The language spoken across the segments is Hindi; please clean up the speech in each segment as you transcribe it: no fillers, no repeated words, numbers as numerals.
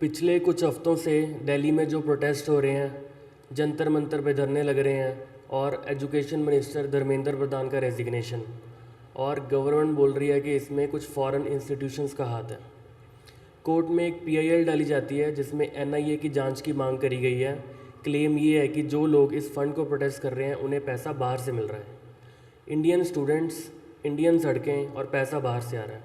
पिछले कुछ हफ्तों से दिल्ली में जो प्रोटेस्ट हो रहे हैं, जंतर मंतर पे धरने लग रहे हैं और एजुकेशन मिनिस्टर धर्मेंद्र प्रधान का रेजिग्नेशन, और गवर्नमेंट बोल रही है कि इसमें कुछ फॉरेन इंस्टीट्यूशंस का हाथ है। कोर्ट में एक पीआईएल डाली जाती है जिसमें एनआईए की जांच की मांग करी गई है। क्लेम ये है कि जो लोग इस फंड को प्रोटेस्ट कर रहे हैं उन्हें पैसा बाहर से मिल रहा है। इंडियन स्टूडेंट्स, इंडियन सड़कें और पैसा बाहर से आ रहा है।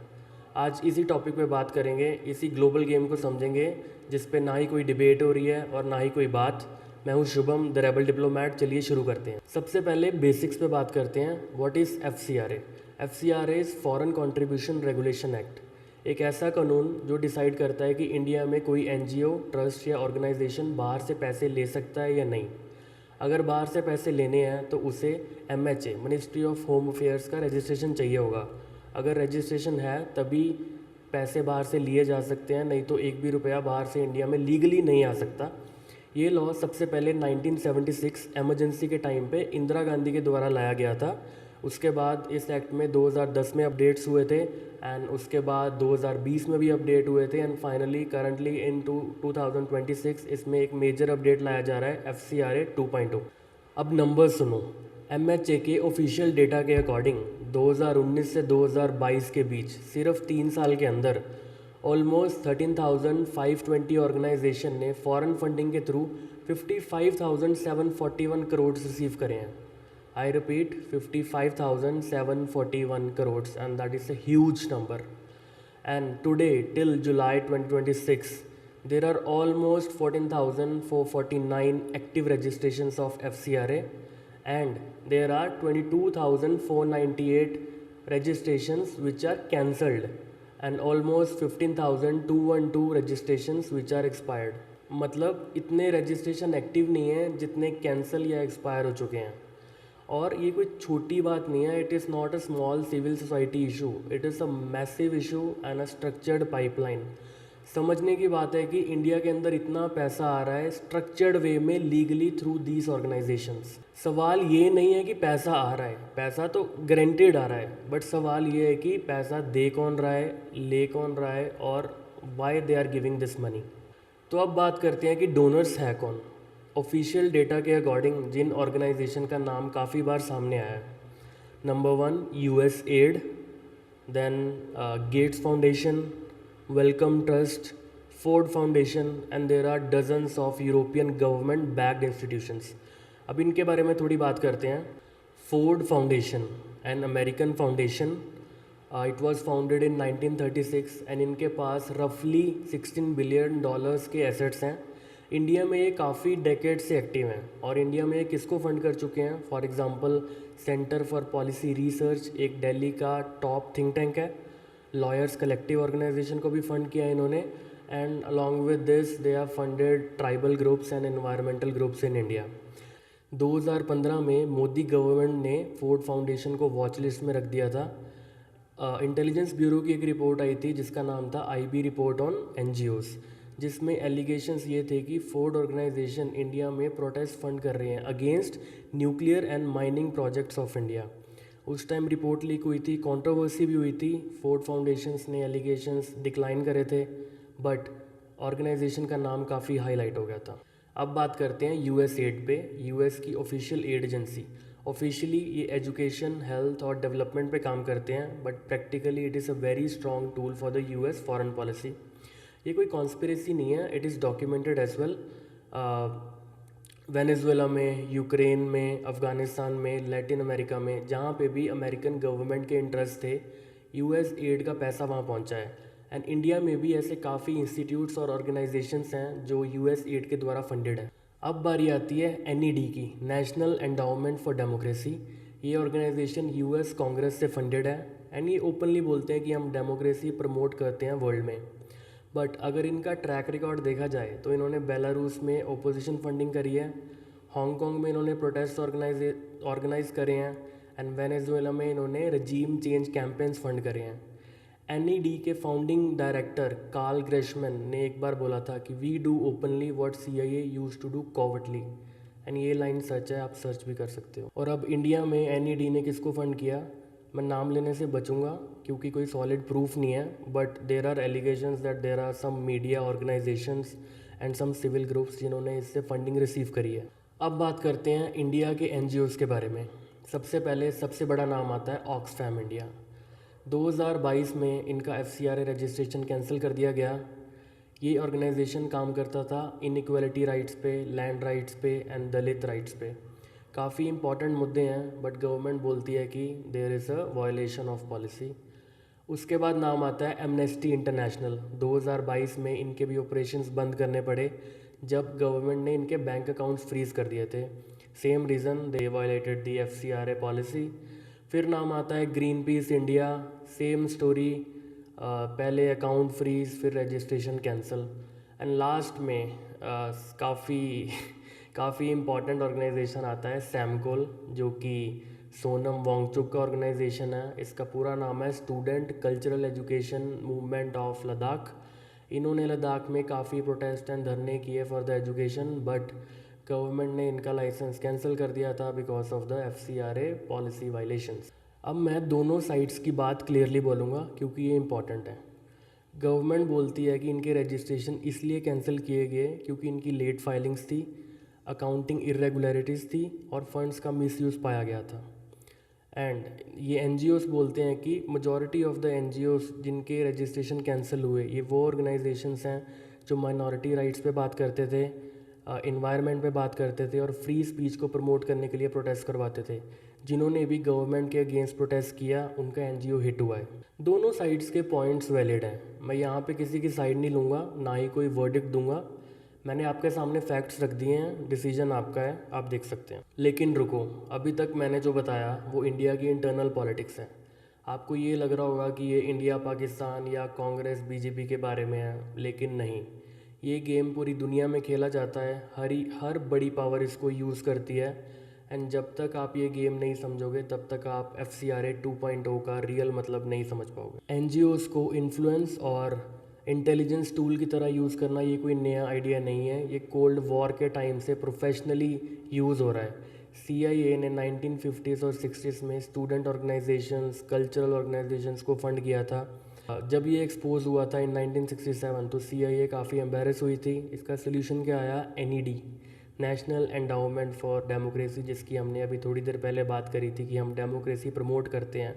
आज इसी टॉपिक पे बात करेंगे, इसी ग्लोबल गेम को समझेंगे जिस पे ना ही कोई डिबेट हो रही है और ना ही कोई बात। मैं हूँ शुभम, द रेबल डिप्लोमैट। चलिए शुरू करते हैं। सबसे पहले बेसिक्स पे बात करते हैं। What is FCRA? FCRA is foreign contribution regulation act. एक ऐसा कानून जो डिसाइड करता है कि इंडिया में कोई एनजीओ, ट्रस्ट या ऑर्गेनाइजेशन बाहर से पैसे ले सकता है या नहीं। अगर बाहर से पैसे लेने हैं तो उसे MHA, ministry of home affairs का रजिस्ट्रेशन चाहिए होगा। अगर रजिस्ट्रेशन है तभी पैसे बाहर से लिए जा सकते हैं, नहीं तो एक भी रुपया बाहर से इंडिया में लीगली नहीं आ सकता। ये लॉ सबसे पहले 1976 एमरजेंसी के टाइम पे इंदिरा गांधी के द्वारा लाया गया था। उसके बाद इस एक्ट में 2010 में अपडेट्स हुए थे एंड उसके बाद 2020 में भी अपडेट हुए थे एंड फाइनली करंटली इन 2026 इसमें एक मेजर अपडेट लाया जा रहा है, एफसीआरए 2.0। अब नंबर सुनो। एमएचए के ऑफिशियल डेटा के अकॉर्डिंग 2019 से 2022 के बीच सिर्फ 3 साल के अंदर ऑलमोस्ट 13,520 ऑर्गेनाइजेशन ने फॉरेन फंडिंग के थ्रू 55,741 करोड़ रिसीव करे हैं। I repeat, 55,741 crores, and that is a huge number. And today, till July 2026, there are almost 14,449 active registrations of FCRA, and there are 22,498 registrations which are cancelled, and almost 15,212 registrations which are expired. मतलब इतने रजिस्ट्रेशन एक्टिव नहीं हैं जितने कैंसिल या एक्सपायर हो चुके हैं। और ये कोई छोटी बात नहीं है। It is not a small civil society issue, it is a massive issue and a structured pipeline. समझने की बात है कि इंडिया के अंदर इतना पैसा आ रहा है स्ट्रक्चर्ड वे में, लीगली थ्रू दीज ऑर्गेनाइजेशंस। सवाल ये नहीं है कि पैसा आ रहा है, पैसा तो गारंटेड आ रहा है, बट सवाल ये है कि पैसा दे कौन रहा है, ले कौन रहा है और why they are giving this money. तो अब बात करते हैं कि डोनर्स है कौन। ऑफिशियल डेटा के अकॉर्डिंग जिन ऑर्गेनाइजेशन का नाम काफ़ी बार सामने आया है, number 1 US aid, then Gates Foundation, Wellcome Trust, Ford Foundation, and there are dozens of European government backed institutions. अब इनके बारे में थोड़ी बात करते हैं। Ford Foundation, an American foundation, it was founded in 1936 and इनके पास रफली $16 बिलियन के एसेट्स हैं। इंडिया में ये काफ़ी डेकेड से एक्टिव हैं और इंडिया में किसको फंड कर चुके हैं? For example centre for policy research, एक दिल्ली का टॉप थिंक टैंक है। लॉयर्स कलेक्टिव ऑर्गेनाइजेशन को भी फंड किया है इन्होंने, and along with this they have funded tribal groups and environmental groups in India. 2015 में मोदी गवर्नमेंट ने फोर्ड फाउंडेशन को वॉच लिस्ट में रख दिया था। इंटेलिजेंस ब्यूरो की एक रिपोर्ट आई थी जिसका नाम था आईबी रिपोर्ट ऑन एनजीओज़, जिसमें एलिगेशंस ये थे कि फोर्ड ऑर्गेनाइजेशन इंडिया में प्रोटेस्ट फंड कर रहे हैं against nuclear and mining projects of India. उस टाइम रिपोर्ट लीक हुई थी, कंट्रोवर्सी भी हुई थी। फोर्ड फाउंडेशंस ने एलिगेशंस डिक्लाइन करे थे, बट ऑर्गेनाइजेशन का नाम काफ़ी हाईलाइट हो गया था। अब बात करते हैं यूएस एड पे। यूएस की ऑफिशियल एड एजेंसी, ऑफिशियली ये एजुकेशन, हेल्थ और डेवलपमेंट पे काम करते हैं, but practically it is a very strong tool for the US foreign policy. ये कोई कॉन्स्पिरेसी नहीं है, it is documented as well. Venezuela में, यूक्रेन में, अफ़गानिस्तान में, लैटिन अमेरिका में, जहाँ पे भी अमेरिकन गवर्नमेंट के इंटरेस्ट थे, यूएस एड का पैसा वहाँ पहुँचा है। एंड इंडिया में भी ऐसे काफ़ी इंस्टीट्यूट्स और ऑर्गेनाइजेशंस हैं जो यूएस एड के द्वारा फंडेड हैं। अब बारी आती है एनईडी की, नेशनल एंडाउमेंट फॉर डेमोक्रेसी। ये ऑर्गेनाइजेशन यूएस कांग्रेस से फंडेड है एंड ये ओपनली बोलते हैं कि हम डेमोक्रेसी प्रमोट करते हैं वर्ल्ड में। बट अगर इनका ट्रैक रिकॉर्ड देखा जाए तो इन्होंने बेलारूस में ओपोजिशन फंडिंग करी है, हांगकांग में इन्होंने प्रोटेस्ट ऑर्गेनाइज करे हैं, एंड वेनेजुएला में इन्होंने रजीम चेंज कैंपेन्स फंड करे हैं। एनईडी के फाउंडिंग डायरेक्टर कार्ल ग्रेशमैन ने एक बार बोला था कि we do openly what CIA used to do covertly, and ये लाइन सच है, आप सर्च भी कर सकते हो। और अब इंडिया में एनईडी ने किसको फंड किया? मैं नाम लेने से बचूंगा क्योंकि कोई सॉलिड प्रूफ नहीं है, but there are allegations that there are some media organisations and some civil groups जिन्होंने इससे फंडिंग रिसीव करी है। अब बात करते हैं इंडिया के एनजीओज़ के बारे में। सबसे पहले सबसे बड़ा नाम आता है ऑक्सफैम इंडिया। 2022 में इनका एफसीआरए रजिस्ट्रेशन कैंसिल कर दिया गया। ये ऑर्गेनाइजेशन काम करता था इनइक्वालिटी राइट्स पे, लैंड राइट्स पे एंड दलित राइट्स पे। काफ़ी इंपॉर्टेंट मुद्दे हैं, बट गवर्नमेंट बोलती है कि there is a violation of policy. उसके बाद नाम आता है एमनेस्टी इंटरनेशनल। 2022 में इनके भी ऑपरेशंस बंद करने पड़े जब गवर्नमेंट ने इनके बैंक अकाउंट्स फ्रीज़ कर दिए थे। सेम रीज़न, दे वायलेटेड दी एफसीआरए पॉलिसी। फिर नाम आता है green peas India. Same story, पहले अकाउंट फ्रीज, फिर रजिस्ट्रेशन कैंसिल एंड लास्ट में काफ़ी इम्पॉर्टेंट ऑर्गेनाइजेशन आता है सैमकोल, जो कि सोनम वांगचुक का ऑर्गेनाइजेशन है। इसका पूरा नाम है student cultural education movement of Ladakh. इन्होंने लद्दाख में काफ़ी प्रोटेस्ट एंड धरने किए for the education, but government ने इनका लाइसेंस कैंसिल कर दिया था because of the FCRA policy violations. अब मैं दोनों साइड्स की बात क्लियरली बोलूँगा क्योंकि ये इंपॉर्टेंट है। गवर्नमेंट बोलती है कि इनके रजिस्ट्रेशन इसलिए कैंसिल किए गए क्योंकि इनकी लेट फाइलिंग्स थी, अकाउंटिंग इरेगुलरिटीज़ थी और फंड्स का मिसयूज़ पाया गया था। एंड ये एनजीओस बोलते हैं कि मेजॉरिटी ऑफ द एनजीओस जिनके रजिस्ट्रेशन कैंसिल हुए, ये वो ऑर्गेनाइजेशंस हैं जो माइनॉरिटी राइट्स पे बात करते थे, इन्वायरमेंट पे बात करते थे और फ्री स्पीच को प्रमोट करने के लिए प्रोटेस्ट करवाते थे। जिन्होंने भी गवर्नमेंट के अगेंस्ट प्रोटेस्ट किया उनका एनजीओ हिट हुआ है। दोनों साइड्स के पॉइंट्स वैलिड हैं। मैं यहाँ पे किसी की साइड नहीं लूँगा, ना ही कोई वर्डिक्ट दूंगा। मैंने आपके सामने फैक्ट्स रख दिए हैं, डिसीजन आपका है, आप देख सकते हैं। लेकिन रुको, अभी तक मैंने जो बताया वो इंडिया की इंटरनल पॉलिटिक्स है। आपको ये लग रहा होगा कि ये इंडिया पाकिस्तान या कांग्रेस बीजेपी के बारे में है, लेकिन नहीं। ये गेम पूरी दुनिया में खेला जाता है, हर बड़ी पावर इसको यूज़ करती है। एंड जब तक आप ये गेम नहीं समझोगे तब तक आप एफसीआरए 2.0 का रियल मतलब नहीं समझ पाओगे। एनजीओज़ को इन्फ्लुएंस और इंटेलिजेंस टूल की तरह यूज़ करना ये कोई नया आइडिया नहीं है, ये कोल्ड वॉर के टाइम से प्रोफेशनली यूज़ हो रहा है। CIA ने 1950s और 60s में स्टूडेंट ऑर्गेनाइजेशंस, कल्चरल ऑर्गेनाइजेशंस को फंड किया था। जब ये एक्सपोज हुआ था इन 1967 तो CIA काफ़ी एम्बेरस हुई थी। इसका सोल्यूशन क्या आया? NED, national endowment for democracy, जिसकी हमने अभी थोड़ी देर पहले बात करी थी कि हम डेमोक्रेसी प्रमोट करते हैं।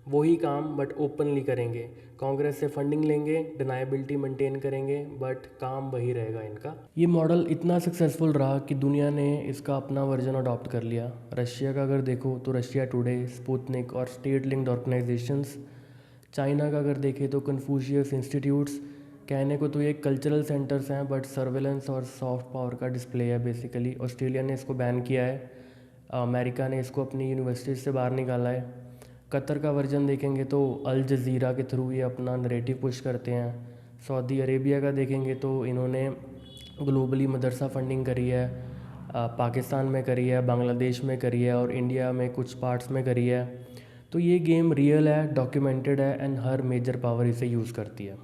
वही काम बट ओपनली करेंगे, कांग्रेस से फंडिंग लेंगे, डिनाइबिलिटी मेंटेन करेंगे, बट काम वही रहेगा इनका। ये मॉडल इतना सक्सेसफुल रहा कि दुनिया ने इसका अपना वर्जन अडॉप्ट कर लिया। रशिया का अगर देखो तो रशिया टुडे, स्पुतनिक और स्टेट लिंक्ड ऑर्गेनाइजेशंस। चाइना का अगर देखें तो कन्फ्यूशियस इंस्टीट्यूट्स। कहने को तो ये कल्चरल सेंटर्स हैं बट सर्वेलेंस और सॉफ्ट पावर का डिस्प्ले है बेसिकली। ऑस्ट्रेलिया ने इसको बैन किया है, अमेरिका ने इसको अपनी यूनिवर्सिटीज से बाहर निकाला है। कतर का वर्जन देखेंगे तो अल जज़ीरा के थ्रू ये अपना नरेटिव पुश करते हैं। सऊदी अरेबिया का देखेंगे तो इन्होंने ग्लोबली मदरसा फंडिंग करी है, पाकिस्तान में करी है, बांग्लादेश में करी है और इंडिया में कुछ पार्ट्स में करी है। तो ये गेम रियल है, डॉक्यूमेंटेड है एंड हर मेजर पावर इसे यूज़ करती है।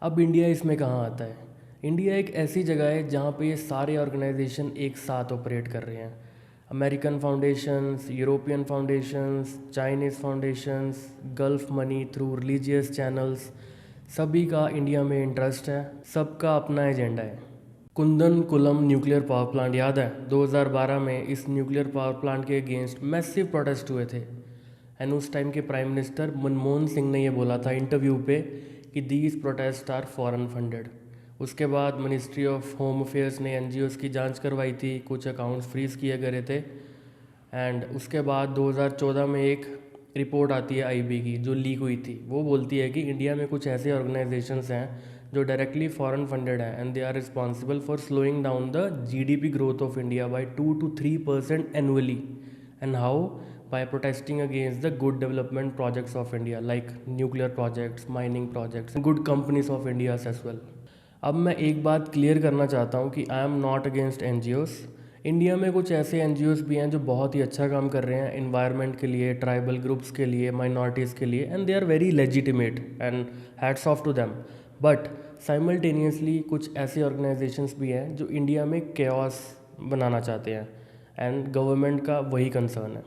अब इंडिया इसमें कहाँ आता है? इंडिया एक ऐसी जगह है जहाँ पे ये सारे ऑर्गेनाइजेशन एक साथ ऑपरेट कर रहे हैं। American foundations, European foundations, Chinese foundations, gulf money through religious channels, सभी का इंडिया में इंटरेस्ट है, सबका अपना एजेंडा है। Kundan coulomb nuclear power plant याद है? 2012 में इस न्यूक्लियर पावर प्लांट के अगेंस्ट मैसिव प्रोटेस्ट हुए थे एंड उस टाइम के प्राइम मिनिस्टर मनमोहन सिंह ने ये बोला था इंटरव्यू पे कि these protest are foreign funded. उसके बाद मिनिस्ट्री ऑफ होम अफेयर्स ने एनजीओज़ की जांच करवाई थी, कुछ अकाउंट्स फ्रीज़ किए गए थे एंड उसके बाद 2014 में एक रिपोर्ट आती है आईबी की जो लीक हुई थी। वो बोलती है कि इंडिया में कुछ ऐसे ऑर्गेनाइजेशंस हैं जो डायरेक्टली फॉरेन फंडेड हैं and they are responsible for slowing down the GDP growth of India by 2 to 3% annually. And how? by protesting against the good development projects of India like nuclear projects, mining projects, and good companies of India as well. अब मैं एक बात क्लियर करना चाहता हूँ कि I am not against NGOs. India में कुछ ऐसे एनजीओस भी हैं जो बहुत ही अच्छा काम कर रहे हैं इन्वायरमेंट के लिए, ट्राइबल ग्रुप्स के लिए, माइनॉरिटीज़ के लिए and they are very legitimate and hats off to them. But simultaneously कुछ ऐसे ऑर्गेनाइजेशंस भी हैं जो इंडिया में केओस बनाना चाहते हैं एंड गवर्नमेंट का वही कंसर्न है।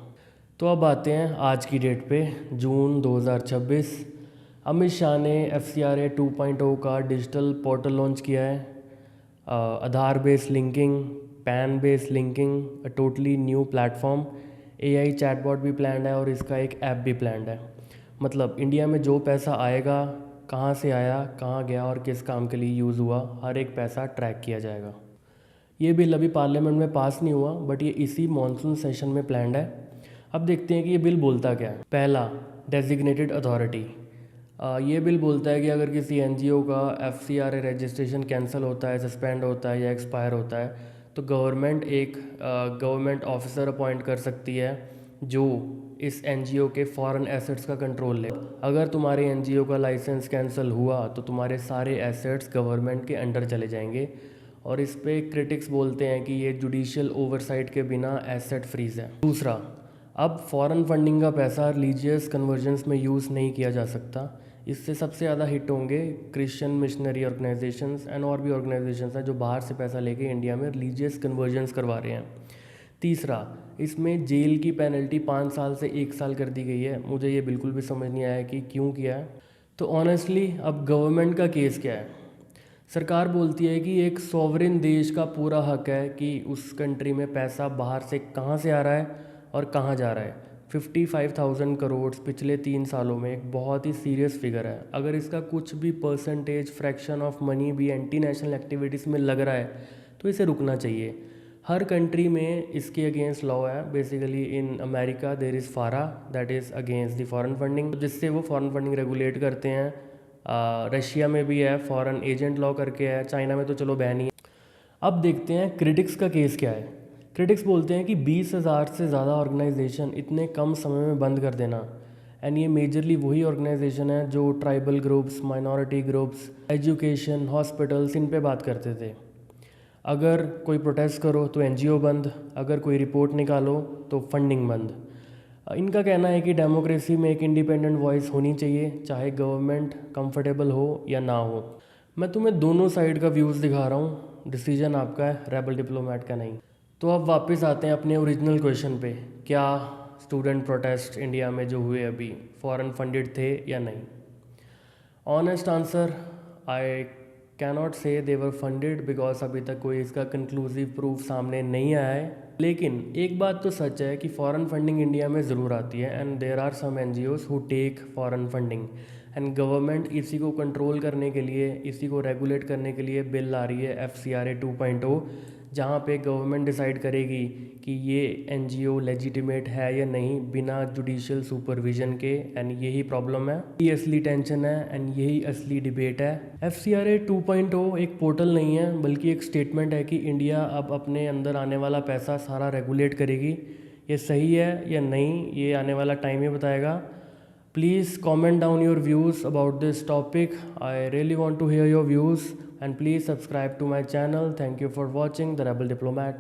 तो अब आते हैं आज की डेट पे, जून 2026। अमित शाह ने FCRA 2.0 का डिजिटल पोर्टल लॉन्च किया है। Aadhaar based linking, PAN based linking, a totally new platform, AI chatbot भी प्लान्ड है और इसका एक ऐप भी प्लान्ड है। मतलब इंडिया में जो पैसा आएगा, कहाँ से आया, कहाँ गया और किस काम के लिए यूज़ हुआ, हर एक पैसा ट्रैक किया जाएगा। ये बिल अभी पार्लियामेंट में पास नहीं हुआ, बट ये इसी मॉनसून सेशन में प्लान्ड है। अब देखते हैं कि ये बिल बोलता क्या है। पहला, डेजिग्नेटेड अथॉरिटी। ये बिल बोलता है कि अगर किसी NGO का FCRA रजिस्ट्रेशन कैंसिल होता है, सस्पेंड होता है या एक्सपायर होता है, तो गवर्नमेंट एक गवर्नमेंट ऑफिसर अपॉइंट कर सकती है जो इस NGO के फॉरेन एसेट्स का कंट्रोल ले। अगर तुम्हारे NGO का लाइसेंस कैंसिल हुआ तो तुम्हारे सारे एसेट्स गवर्नमेंट के अंडर चले जाएंगे। और इस पे क्रिटिक्स बोलते हैं कि ये जुडिशियल ओवरसाइट के बिना एसेट फ्रीज है। दूसरा, अब फॉरेन फंडिंग का पैसा रिलीजियस कन्वर्जन्स में यूज़ नहीं किया जा सकता। इससे सबसे ज़्यादा हिट होंगे क्रिश्चियन मिशनरी ऑर्गेनाइजेशंस एंड और भी ऑर्गेनाइजेशंस हैं जो बाहर से पैसा लेके इंडिया में रिलीजियस कन्वर्जन्स करवा रहे हैं। तीसरा, इसमें जेल की पेनल्टी 5 साल से 1 साल कर दी गई है। मुझे ये बिल्कुल भी समझ नहीं आया कि क्यों किया है। तो ऑनेस्टली अब गवर्नमेंट का केस क्या है? सरकार बोलती है कि एक सॉवरेन देश का पूरा हक है कि उस कंट्री में पैसा बाहर से कहाँ से आ रहा है और कहाँ जा रहा है। 55,000 करोड़ पिछले 3 सालों में एक बहुत ही सीरियस फिगर है। अगर इसका कुछ भी परसेंटेज, फ्रैक्शन ऑफ मनी भी एंटी नेशनल एक्टिविटीज़ में लग रहा है तो इसे रुकना चाहिए। हर कंट्री में इसके अगेंस्ट लॉ है। Basically in America there is FARA, that is against the foreign funding, जिससे वो फॉरेन फंडिंग रेगुलेट करते हैं। रशिया में भी है, फॉरेन एजेंट लॉ करके है। चाइना में तो चलो बैन ही है। अब देखते हैं क्रिटिक्स का केस क्या है। क्रिटिक्स बोलते हैं कि 20,000 से ज़्यादा ऑर्गेनाइजेशन इतने कम समय में बंद कर देना, एंड ये मेजरली वही ऑर्गेनाइजेशन है जो tribal groups, minority groups, education, hospitals, इन पे बात करते थे। अगर कोई प्रोटेस्ट करो तो NGO बंद, अगर कोई रिपोर्ट निकालो तो फंडिंग बंद। इनका कहना है कि डेमोक्रेसी में एक इंडिपेंडेंट वॉइस होनी चाहिए, चाहे गवर्नमेंट कंफर्टेबल हो या ना हो। मैं तुम्हें दोनों साइड का व्यूज़ दिखा रहा हूँ, डिसीजन आपका है, रेबल डिप्लोमेट का नहीं। तो अब वापस आते हैं अपने ओरिजिनल क्वेश्चन पे, क्या स्टूडेंट प्रोटेस्ट इंडिया में जो हुए अभी फॉरेन फंडेड थे या नहीं? Honest answer, I cannot say they were funded because अभी तक कोई इसका कंक्लूसिव प्रूफ सामने नहीं आया है। लेकिन एक बात तो सच है कि फॉरेन फंडिंग इंडिया में ज़रूर आती है, and there are some NGOs who take foreign funding, and government इसी को कंट्रोल करने के लिए, इसी को रेगुलेट करने के लिए बिल ला रही है FCRA 2.0, जहाँ पे गवर्नमेंट डिसाइड करेगी कि ये NGO लेजिटिमेट है या नहीं बिना जुडिशियल सुपरविजन के। एंड यही प्रॉब्लम है, यही असली टेंशन है एंड यही असली डिबेट है। FCRA 2.0 एक पोर्टल नहीं है, बल्कि एक स्टेटमेंट है कि इंडिया अब अपने अंदर आने वाला पैसा सारा रेगुलेट करेगी। ये सही है या नहीं, ये आने वाला टाइम ही बताएगा। Please comment down your views about this topic. I really want to hear your views, and please subscribe to my channel. Thank you for watching The Rebel Diplomat.